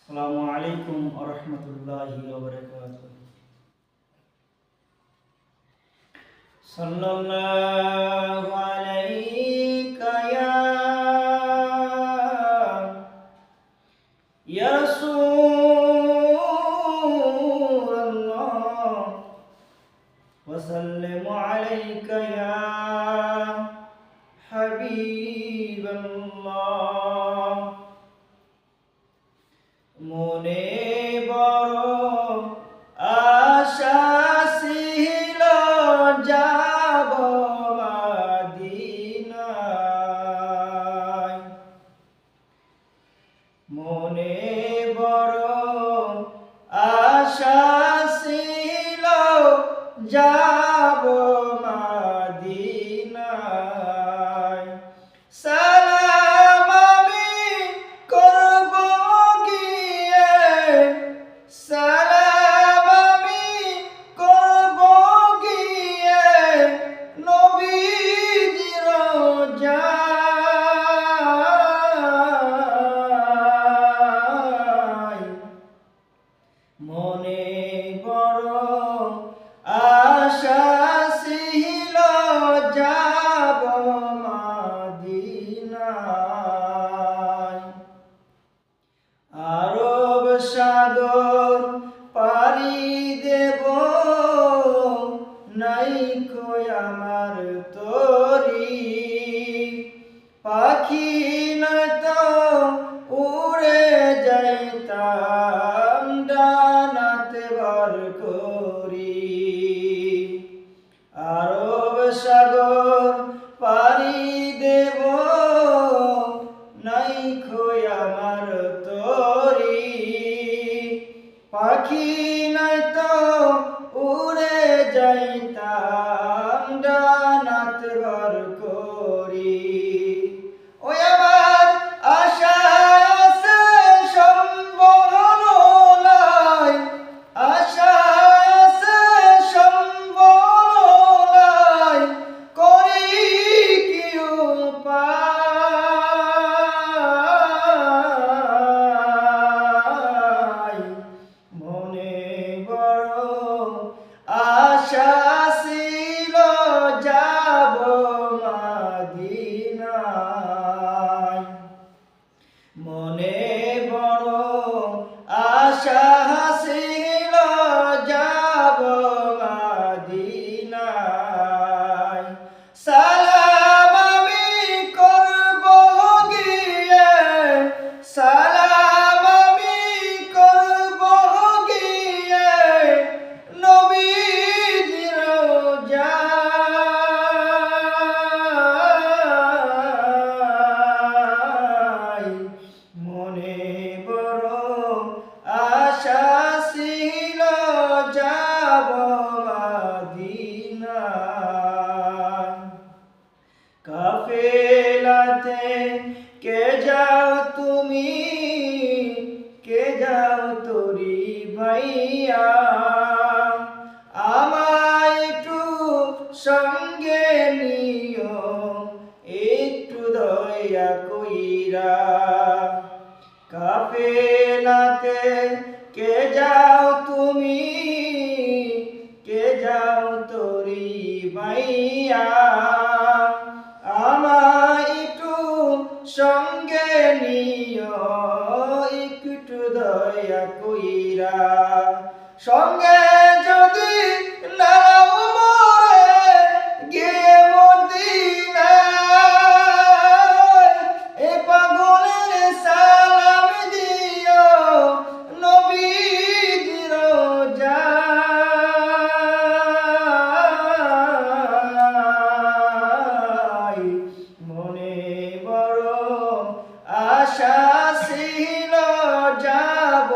আসসালামু আলাইকুম ওয়া রাহমাতুল্লাহি ওয়া বারাকাতুহু। সাল্লাল্লাহু আলাইকা ইয়া রাসূলাল্লাহ ওয়া সাল্লামু আলাইকা ইয়া হাবিবাল্লাহ। মনে বড় আশা ছিল যাব মদিনায়। মনে বড় আশা ছিল যাব মদিনায়। সালাম আমি করব গিয়ে, সালাম আমি করব গিয়ে নবীজির রওজায়। মনে বড় আশা ছিল যাব মদিনায়। আরব সাগর পাড়ি দেব, নাইকো আমার তরি। পাখি নয়তো উড়ে যাইতাম ডানাতে ভর করি। আরব সাগর পাড়ি দেব, নাইকো আমার তরি। পাখি নয়তো উড়ে যাইতাম ডানাতে ভর করি। ওই আমার আশা আছে সম্বল নাই, আশা আছে সম্বল নাই, করি কি উপায়। মনে বড় আশা ছিল যাব মদিনায়। মনে বড় আশা ছিল যাব মদিনায়। সালাম আমি করব গিয়ে, সালাম আমি করব গিয়ে নবীজির রওজায়। মনে বড় আশা ছিল যাব মদিনায়। কাফেলাতে কে যাও তুমি, কে যাও তোরি ভাইয়া। আমায় একটু সঙ্গে নিও, একটু দয়া কইরা। কাফেলাতে কে যাও তুমি, কে যাও তোরি ভাইয়া। আমায় একটু সঙ্গে নিও, একটু দয়া কইরা। সঙ্গে যদি নাও মোরে গিয়ে মদিনায়, এ পাগলের সালাম দিও নবীজির রওজায়। মনে বড় আশা ছিল যাব